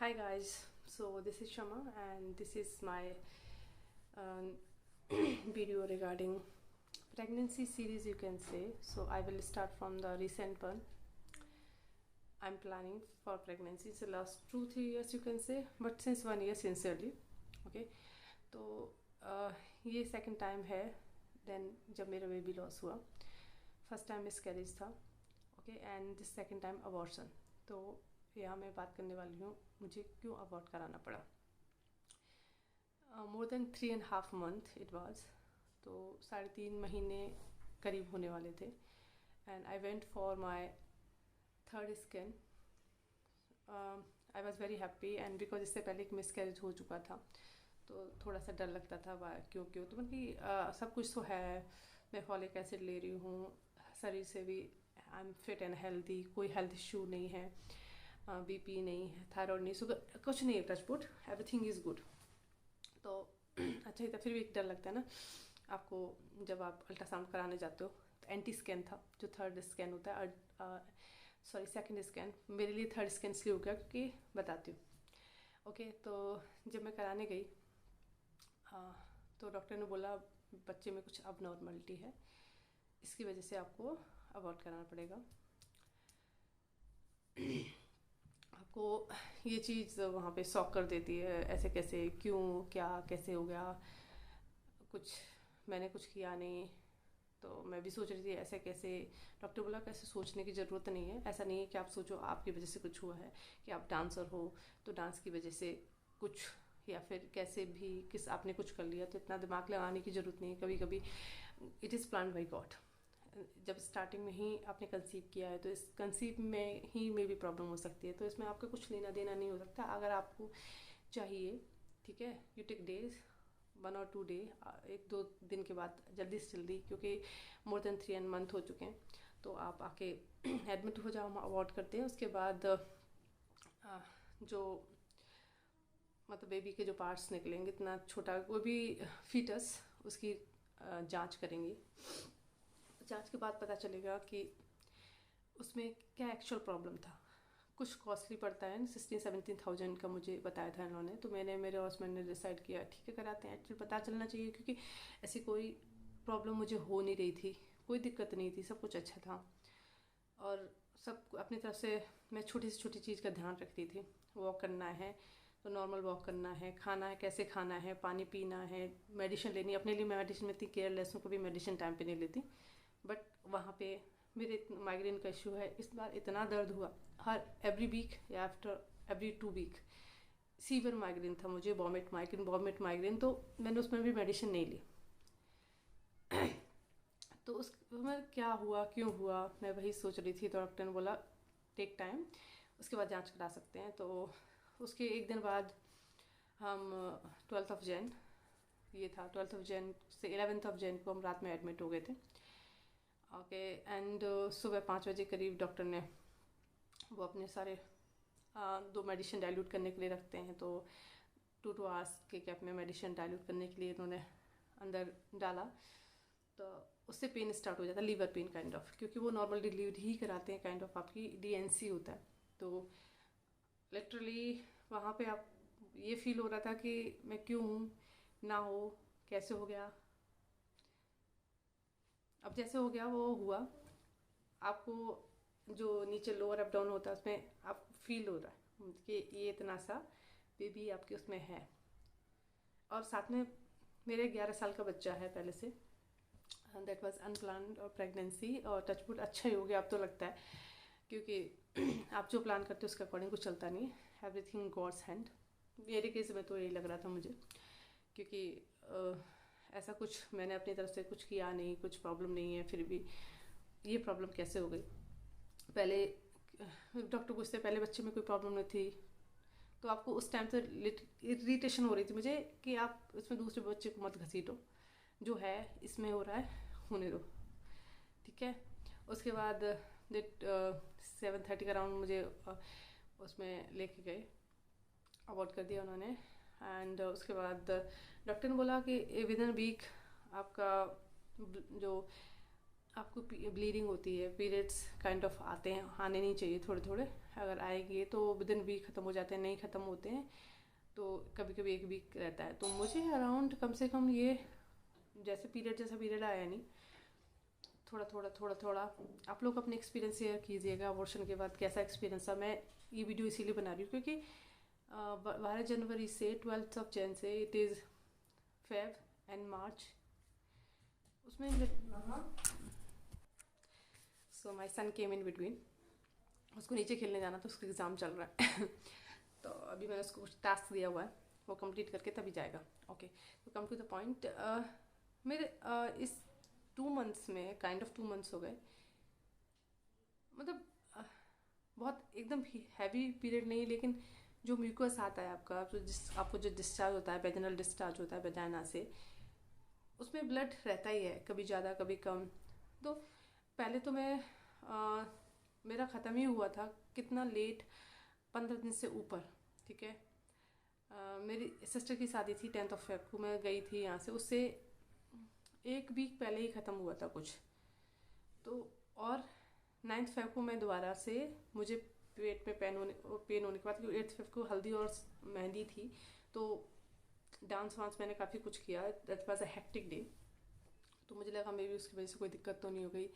Hi guys, so this is Shama and this is my um, video regarding pregnancy series, you can say. So I will start from the recent one. I'm planning for pregnancy since the last 2-3 years, you can say, but since 1 year sincerely. Okay, तो ये second time है then जब मेरा baby loss हुआ. First time miscarriage था. Okay, and this second time abortion. तो यहाँ मैं बात करने वाली हूँ मुझे क्यों अबॉर्ट कराना पड़ा. More than 3.5 month it was. तो 3.5 महीने करीब होने वाले थे. And I went for my third scan. I was very happy and because इससे पहले एक मिसकैरेज हो चुका था तो थोड़ा सा डर लगता था क्यों तो मतलब कि सब कुछ तो है. मैं फॉलिक एसिड ले रही हूँ, शरीर से भी I am fit and healthy, कोई हेल्थ इशू नहीं है, बीपी नहीं है, थायराइड नहीं, शुगर कुछ नहीं है, टचवुड एवरीथिंग इज़ गुड. तो अच्छा ही था. फिर भी एक डर लगता है ना आपको जब आप अल्ट्रासाउंड कराने जाते हो. तो एंटी स्कैन था जो थर्ड स्कैन होता है, सॉरी सेकंड स्कैन. मेरे लिए थर्ड स्कैन इसलिए हो गया क्योंकि बताती हूँ. ओके, तो जब मैं कराने गई तो डॉक्टर ने बोला बच्चे में कुछ अब नॉर्मलिटी है, इसकी वजह से आपको अबॉर्ट कराना पड़ेगा. आपको ये चीज़ वहाँ पे शॉक कर देती है, ऐसे कैसे, क्यों, क्या, कैसे हो गया. कुछ मैंने कुछ किया नहीं. तो मैं भी सोच रही थी ऐसे कैसे. डॉक्टर बोला कैसे सोचने की ज़रूरत नहीं है, ऐसा नहीं है कि आप सोचो आपकी वजह से कुछ हुआ है, कि आप डांसर हो तो डांस की वजह से कुछ, या फिर कैसे भी किस आपने कुछ कर लिया, तो इतना दिमाग लगाने की ज़रूरत नहीं है. कभी कभी it is plan by God. जब स्टार्टिंग में ही आपने कंसीव किया है तो इस कंसीव में ही में भी प्रॉब्लम हो सकती है. तो इसमें आपका कुछ लेना देना नहीं हो सकता. अगर आपको चाहिए, ठीक है, you take days, 1 or 2 day, 1-2 दिन के बाद जल्दी से जल्दी, क्योंकि मोर देन 3 month हो चुके हैं, तो आप आके एडमिट हो जाओ. हम अवॉइड करते हैं. उसके बाद जो मतलब बेबी के जो पार्ट्स निकलेंगे, इतना छोटा वो भी फीटस, उसकी जांच करेंगे. जांच के बाद पता चलेगा कि उसमें क्या एक्चुअल प्रॉब्लम था. कुछ कॉस्टली पड़ता है, 16-17 thousand का मुझे बताया था इन्होंने. तो मैंने, मेरे हस्बैंड ने डिसाइड किया ठीक है कराते हैं. एक्चुअली पता चलना चाहिए क्योंकि ऐसी कोई प्रॉब्लम मुझे हो नहीं रही थी, कोई दिक्कत नहीं थी, सब कुछ अच्छा था. और सब अपनी तरफ से मैं छोटी से छोटी चीज़ का ध्यान रखती थी. वॉक करना है तो नॉर्मल वॉक करना है, खाना है कैसे खाना है, पानी पीना है, मेडिसिन लेनी. अपने लिए मैं मेडिसिन में इतनी केयरलेस हूँ, कभी मेडिसिन टाइम पे नहीं लेती. बट वहाँ पे मेरे माइग्रेन का इशू है. इस बार इतना दर्द हुआ हर एवरी वीक या after every 2 week. Severe migraine था मुझे, वॉमिट माइग्रेन. तो मैंने उसमें भी मेडिसिन नहीं ली. तो उसमें क्या हुआ, क्यों हुआ, मैं वही सोच रही थी. तो डॉक्टर ने बोला टेक टाइम, उसके बाद जांच करा सकते हैं. तो उसके एक दिन बाद हम 12th of Jan, ये था 12th of Jan से 11th of Jan को हम रात में एडमिट हो गए थे. ओके, एंड सुबह 5 बजे करीब डॉक्टर ने वो अपने सारे 2 मेडिसिन डाइल्यूट करने के लिए रखते हैं. तो 2 hours के कैप में मेडिसिन डाइल्यूट करने के लिए इन्होंने अंदर डाला. तो उससे पेन स्टार्ट हो जाता है, लीवर पेन काइंड ऑफ, क्योंकि वो नॉर्मल डिलीवरी ही कराते हैं, काइंड ऑफ आपकी DNC होता है. तो लिटरली वहाँ पे आप ये फील हो रहा था कि मैं क्यों हूँ, ना हो, कैसे हो गया. अब जैसे हो गया वो हुआ. आपको जो नीचे लोअर अप डाउन होता है उसमें आप फील हो रहा है कि ये इतना सा बेबी आपके उसमें है. और साथ में मेरे 11 साल का बच्चा है पहले से. दैट वाज अनप्लान्ड और प्रेगनेंसी, और टचवुड अच्छा ही हो गया अब तो लगता है, क्योंकि आप जो प्लान करते हो उसके अकॉर्डिंग कुछ चलता नहीं. Everything God's hand. मेरे केस में तो यही लग रहा था मुझे, क्योंकि ऐसा कुछ मैंने अपनी तरफ से कुछ किया नहीं, कुछ प्रॉब्लम नहीं है, फिर भी ये प्रॉब्लम कैसे हो गई. पहले डॉक्टर पूछते पहले बच्चे में कोई प्रॉब्लम नहीं थी. तो आपको उस टाइम से इरिटेशन हो रही थी मुझे कि आप इसमें दूसरे बच्चे को मत घसीटो, जो है इसमें हो रहा है होने दो, ठीक है. उसके बाद 7:30 का राउंड मुझे उसमें लेके गए, अवॉइड कर दिया उन्होंने. एंड उसके बाद डॉक्टर ने बोला कि विद इन वीक आपका जो आपको ब्लीडिंग होती है, पीरियड्स काइंड ऑफ आते हैं, आने नहीं चाहिए, थोड़े थोड़े, अगर आएंगे तो विद इन वीक ख़त्म हो जाते हैं, नहीं ख़त्म होते हैं तो कभी कभी एक वीक रहता है। तो मुझे अराउंड कम से कम ये जैसे पीरियड जैसा पीरियड आया नहीं, थोड़ा थोड़ा थोड़ा थोड़ा। आप लोग अपने एक्सपीरियंस शेयर कीजिएगा अबॉर्शन के बाद कैसा एक्सपीरियंस था। मैं ये वीडियो इसीलिए बना रही हूँ क्योंकि 12 जनवरी से 12 जैन से इट इज़ फेब एंड मार्च, उसमें सो माई सन केम इन बिटवीन। उसको नीचे खेलने जाना था, उसका एग्ज़ाम चल रहा है तो अभी मैंने उसको कुछ टास्क दिया हुआ है, वो कंप्लीट करके तभी जाएगा। ओके, तो कम टू द पॉइंट। मेरे इस 2 मंथ्स में काइंड ऑफ 2 मंथ्स हो गए, मतलब बहुत एकदम हैवी पीरियड नहीं, लेकिन जो म्यूकस आता है आपका, आपको जो डिस्चार्ज होता है, वेजिनल डिस्चार्ज होता है वेजाइना से, उसमें ब्लड रहता ही है, कभी ज़्यादा कभी कम। तो पहले तो मेरा ख़त्म ही हुआ था कितना लेट, 15 दिन से ऊपर, ठीक है। मेरी सिस्टर की शादी थी 10 फेब को, मैं गई थी यहाँ से, उससे 1 वीक पहले ही ख़त्म हुआ था कुछ। तो और 9 फेब को मैं दोबारा से, मुझे पेट में पेन होने के बाद, क्योंकि 8 फेब को हल्दी और मेहंदी थी, तो डांस वांस मैंने काफ़ी कुछ किया, that was a hectic day. तो मुझे लगा मे भी उसकी वजह से कोई दिक्कत तो नहीं हो गई,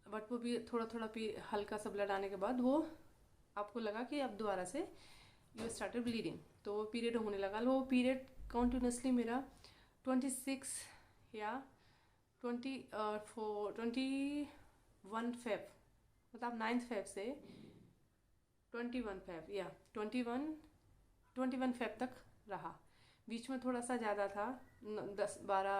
बट वो भी थोड़ा थोड़ा हल्का सा ब्लड आने के बाद वो आपको लगा कि अब दोबारा से यू स्टार्टेड ब्लीडिंग, तो वो पीरियड होने लगा। वो पीरियड कॉन्टिन्यूसली मेरा 26 या 21 फेब, मतलब 9 फेब से 21 फेब या 21 फेब तक रहा। बीच में थोड़ा सा ज़्यादा था, 10 12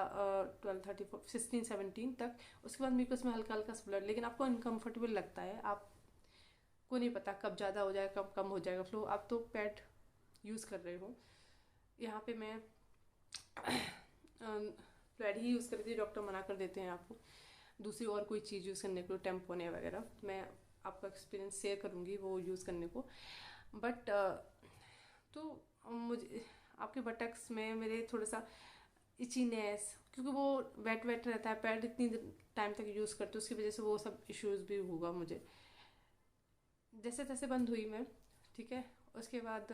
12 13 16 17 तक। उसके बाद म्यूकस में हल्का हल्का ब्लड, लेकिन आपको अनकम्फर्टेबल लगता है, आपको नहीं पता कब ज़्यादा हो जाएगा कब कम हो जाएगा फ्लो। आप तो पैड यूज़ कर रहे हो, यहाँ पे मैं पैड ही यूज़ कर रही थी, डॉक्टर मना कर देते हैं आपको दूसरी और कोई चीज़ यूज़ करने को, टेम्पोने वगैरह। मैं आपका एक्सपीरियंस शेयर करूँगी वो यूज़ करने को। बट तो मुझे आपके बटक्स में मेरे थोड़ा सा इचीनेस, क्योंकि वो वेट वेट रहता है, पैड इतनी टाइम तक यूज़ करते, उसकी वजह से वो सब इश्यूज़ भी होगा मुझे। जैसे तैसे बंद हुई मैं, ठीक है। उसके बाद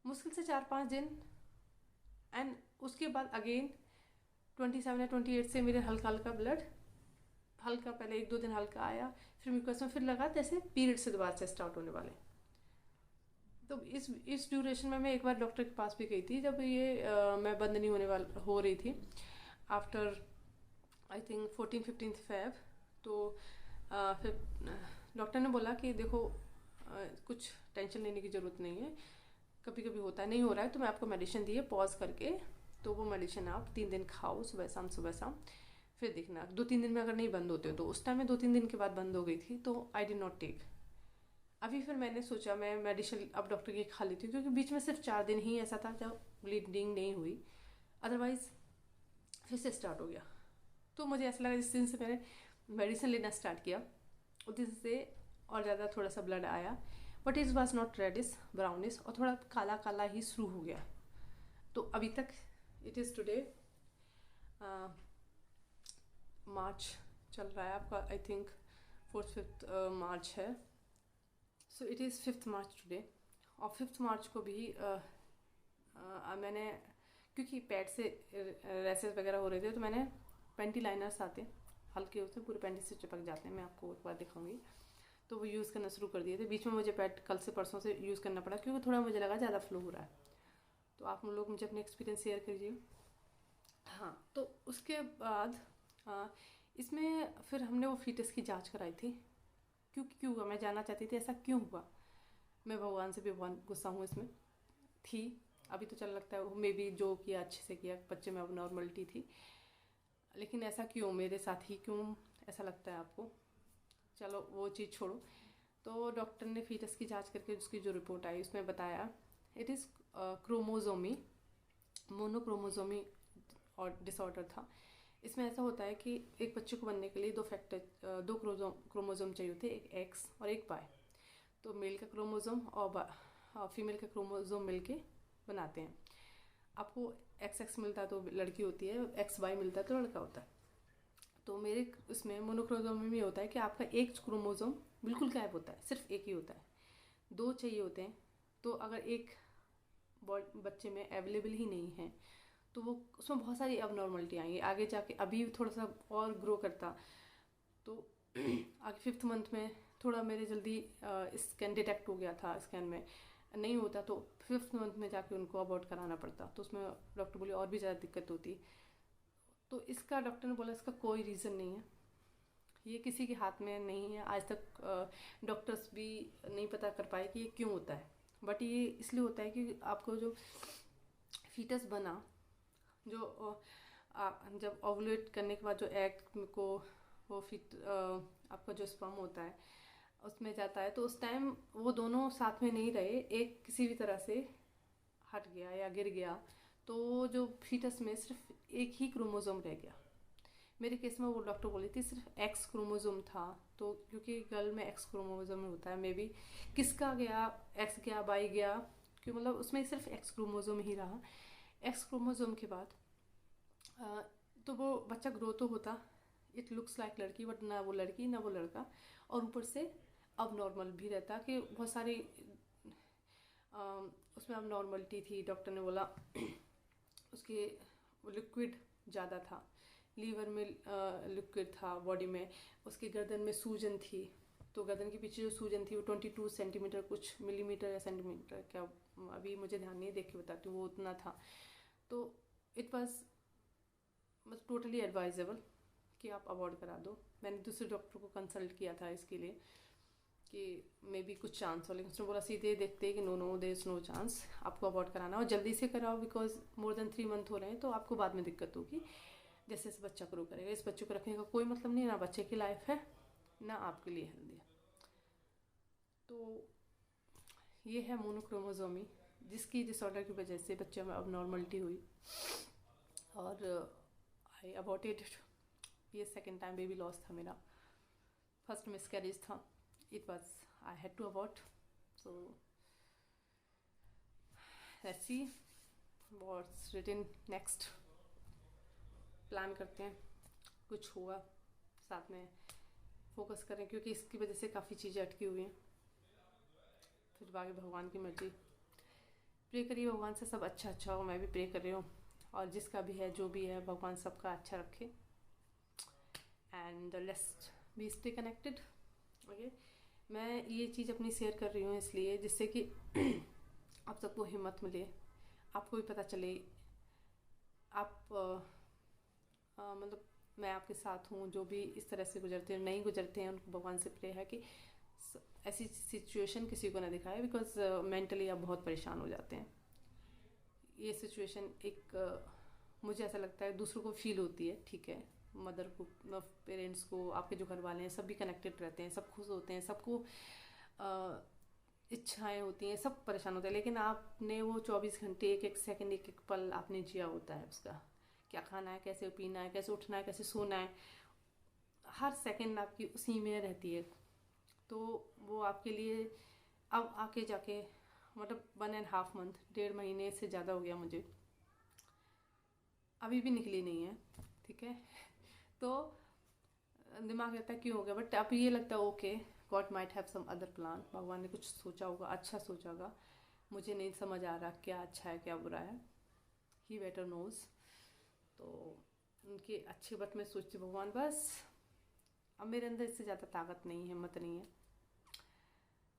मुश्किल से 4-5 दिन, एंड उसके बाद अगेन 27 या 28 से मेरे हल्का हल्का ब्लड, हल्का पहले 1-2 दिन हल्का आया, फिर म्यूकस में फिर लगा जैसे पीरियड से दोबारा से स्टार्ट होने वाले। तो इस ड्यूरेशन में मैं एक बार डॉक्टर के पास भी गई थी, जब ये मैं बंद नहीं हो रही थी, आफ्टर आई थिंक 14-15 फेब। तो फिर डॉक्टर ने बोला कि देखो कुछ टेंशन लेने की ज़रूरत नहीं है, कभी कभी होता है, नहीं हो रहा है तो मैं आपको मेडिसिन दी है पॉज करके, तो वो मेडिसिन आप 3 दिन खाओ, सुबह शाम, फिर देखना 2-3 दिन में अगर नहीं बंद होते हो। तो उस टाइम में 2-3 दिन के बाद बंद हो गई थी, तो आई डिड नॉट टेक। अभी फिर मैंने सोचा मैं मेडिसिन अब डॉक्टर की खा लेती हूँ, क्योंकि बीच में सिर्फ 4 दिन ही ऐसा था जब ब्लीडिंग नहीं हुई, अदरवाइज फिर से स्टार्ट हो गया। तो मुझे ऐसा लगा जिस दिन से मैंने मेडिसिन लेना स्टार्ट किया उस दिन से और ज़्यादा थोड़ा सा ब्लड आया, but it was not reddish brownish, और थोड़ा काला काला ही शुरू हो गया। तो अभी तक इट इज़ टुडे मार्च चल रहा है आपका, आई थिंक 4th-5th मार्च है। So it is 5th March today, और 5th मार्च को भी मैंने, क्योंकि पैड से रैसेस वगैरह हो रहे थे, तो मैंने पेंटी लाइनर्स आते हैं हल्के होते हैं, पूरे पेंटी से चिपक जाते हैं, मैं आपको एक बार दिखाऊंगी, तो वो यूज़ करना शुरू कर दिए थे। बीच में मुझे पैड कल से परसों से यूज़ करना पड़ा, क्योंकि थोड़ा मुझे लगा ज़्यादा फ्लो हो रहा है। तो आप लोग मुझे अपने एक्सपीरियंस शेयर कीजिए। हाँ, तो उसके बाद इसमें फिर हमने वो फीटस की जांच कराई थी, क्यों हुआ, मैं जानना चाहती थी ऐसा क्यों हुआ। मैं भगवान से भी बहुत गुस्सा हूँ इसमें, थी अभी तो चल लगता है मे बी जो किया अच्छे से किया, बच्चे में अब नॉर्मलिटी थी, लेकिन ऐसा क्यों मेरे साथ ही क्यों ऐसा लगता है आपको, चलो वो चीज़ छोड़ो। तो डॉक्टर ने फीटस की जांच करके उसकी जो रिपोर्ट आई उसमें बताया इट इज़ क्रोमोजोमी, मोनोक्रोमोजोमी और डिसऑर्डर था। इसमें ऐसा होता है कि एक बच्चे को बनने के लिए 2 क्रोमोजोम चाहिए होते हैं, एक एक्स और एक वाई। तो मेल का क्रोमोजोम और फीमेल का क्रोमोजोम मिलके बनाते हैं। आपको XX मिलता है तो लड़की होती है, XY मिलता है तो लड़का होता है। तो मेरे उसमें मोनोक्रोमोसोमी में होता है कि आपका एक क्रोमोसोम बिल्कुल गायब होता है, सिर्फ एक ही होता है। दो चाहिए होते हैं, तो अगर एक बच्चे में अवेलेबल ही नहीं है तो वो उसमें बहुत सारी अबनॉर्मलिटी आएंगी आगे जाके। अभी थोड़ा सा और ग्रो करता तो आगे 5th मंथ में थोड़ा मेरे जल्दी स्कैन डिटेक्ट हो गया था, स्कैन में नहीं होता तो 5th मंथ में जाके उनको अबॉर्ट कराना पड़ता, तो उसमें डॉक्टर बोले और भी ज़्यादा दिक्कत होती। तो इसका डॉक्टर ने बोला इसका कोई रीज़न नहीं है, ये किसी के हाथ में नहीं है। आज तक डॉक्टर्स भी नहीं पता कर पाए कि ये क्यों होता है, बट ये इसलिए होता है कि आपको जो फीटस बना, जो जब ओवुलेट करने के बाद जो एग को वो आपका जो स्पर्म होता है उसमें जाता है, तो उस टाइम वो दोनों साथ में नहीं रहे, एक किसी भी तरह से हट गया या गिर गया, तो जो फीटस में सिर्फ एक ही क्रोमोसोम रह गया। मेरे केस में वो डॉक्टर बोली थी सिर्फ एक्स क्रोमोसोम था, तो क्योंकि गर्ल में एक्स क्रोमोसोम होता है, मे बी किसका गया, एक्स गया, वाई गया, क्यों मतलब उसमें सिर्फ एक्स क्रोमोसोम ही रहा। एक्स क्रोमोसोम के बाद तो वो बच्चा ग्रो तो होता, इट लुक्स लाइक लड़की, बट ना वो लड़की ना वो लड़का, और ऊपर से अब नॉर्मल भी रहता कि बहुत सारी उसमें अब नॉर्मलिटी थी। डॉक्टर ने बोला उसके लिक्विड ज़्यादा था, लीवर में लिक्विड था बॉडी में, उसके गर्दन में सूजन थी, तो गर्दन के पीछे जो सूजन थी वो 22 सेंटीमीटर कुछ मिलीमीटर या सेंटीमीटर, क्या अभी मुझे ध्यान नहीं, देख के बताती हूँ, वो उतना था। तो इट वॉज मतलब टोटली एडवाइजेबल कि आप अवॉइड करा दो। मैंने दूसरे डॉक्टर को कंसल्ट किया था इसके लिए कि मे बी कुछ चांस हो, लेकिन उसने बोला सीधे देखते कि no there is no chance, आपको अवॉइड कराना और जल्दी से कराओ, बिकॉज मोर देन 3 मंथ हो रहे हैं तो आपको बाद में दिक्कत होगी जैसे इस बच्चा ग्रो करेगा। इस बच्चे को रखने का कोई मतलब नहीं, ना बच्चे की लाइफ है ना आपके लिए हेल्दी है। तो ये है मोनोक्रोमोसोमी, जिसकी डिसऑर्डर की वजह से बच्चे में अबनॉर्मलिटी हुई और आई अबॉर्टेड। ये सेकेंड टाइम बेबी लॉस था मेरा, फर्स्ट मिसकैरेज था, it was I had to abort. So let's see what's written next, plan करते हैं कुछ हुआ साथ में फोकस करें, क्योंकि इसकी वजह से काफ़ी चीज़ें अटकी हुई हैं। फिर बाकी भगवान की मर्जी, प्रे करिए भगवान से सब अच्छा हो, मैं भी प्रे कर रही हूँ, और जिसका भी है जो भी है भगवान सबका अच्छा रखे। And let's be stay connected. Okay, मैं ये चीज़ अपनी शेयर कर रही हूँ इसलिए जिससे कि आप सबको हिम्मत मिले, आपको भी पता चले, आप मतलब मैं आपके साथ हूँ, जो भी इस तरह से गुजरते हैं नहीं गुजरते हैं उनको भगवान से प्रे है कि ऐसी सिचुएशन किसी को ना दिखाए, बिकॉज मेंटली आप बहुत परेशान हो जाते हैं। ये सिचुएशन एक मुझे ऐसा लगता है दूसरों को फील होती है, ठीक है, मदर को, पेरेंट्स को, आपके जो घर वाले हैं सब भी कनेक्टेड रहते हैं, सब खुश होते हैं, सबको इच्छाएं होती हैं, सब परेशान होते हैं, लेकिन आपने वो 24 घंटे एक एक सेकंड एक एक पल आपने जिया होता है, उसका क्या खाना है, कैसे पीना है, कैसे उठना है, कैसे सोना है, हर सेकंड आपकी उसी में रहती है। तो वो आपके लिए अब आके जाके मतलब 1.5 मंथ, 1.5 महीने से ज़्यादा हो गया मुझे, अभी भी निकली नहीं है, ठीक है। तो दिमाग रहता है क्यों हो गया, बट अब ये लगता है okay, God might have some other plan, भगवान ने कुछ सोचा होगा, अच्छा सोचा होगा, मुझे नहीं समझ आ रहा क्या अच्छा है क्या बुरा है, ही बेटर नोज। तो उनके अच्छे बात में सोचती भगवान, बस अब मेरे अंदर इससे ज़्यादा ताकत नहीं है, हिम्मत नहीं है,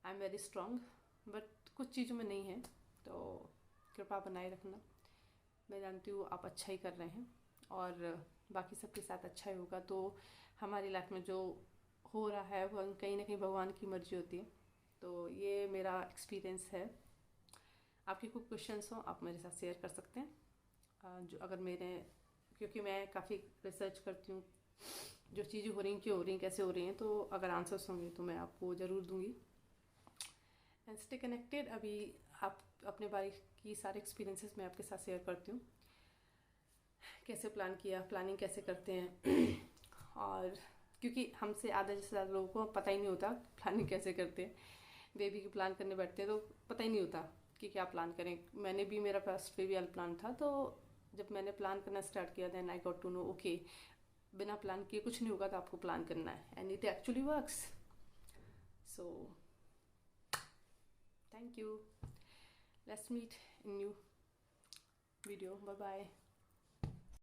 I am very strong, but कुछ चीज़ों में नहीं है, तो कृपा बनाए रखना। मैं जानती हूँ आप अच्छा ही कर रहे हैं और बाकी सबके साथ अच्छा ही होगा, तो हमारी लाइफ में जो हो रहा है वो कहीं ना कहीं भगवान की मर्जी होती है। तो ये मेरा एक्सपीरियंस है। आपके कोई क्वेश्चंस हो आप मेरे साथ शेयर कर सकते हैं, जो अगर मेरे, क्योंकि मैं काफ़ी रिसर्च करती हूँ जो चीज़ें हो रही हैं, क्यों हो रही हैं, कैसे हो रही हैं, तो अगर आंसर्स होंगे तो मैं आपको ज़रूर दूँगी। And stay connected. अभी आप अपने बारे की सारे एक्सपीरियंसेस मैं आपके साथ शेयर करती हूँ, कैसे प्लान किया, प्लानिंग कैसे करते हैं, और क्योंकि हमसे आधा से ज़्यादा लोगों को पता ही नहीं होता प्लानिंग कैसे करते हैं, बेबी की प्लान करने बैठते हैं तो पता ही नहीं होता कि क्या प्लान करें। मैंने भी, मेरा फर्स्ट बेबी वाला प्लान था, तो जब मैंने प्लान करना स्टार्ट किया then I got to know okay बिना प्लान किए कुछ नहीं होगा, तो आपको प्लान करना है and it actually works. So thank you. Let's meet in new video. Bye bye.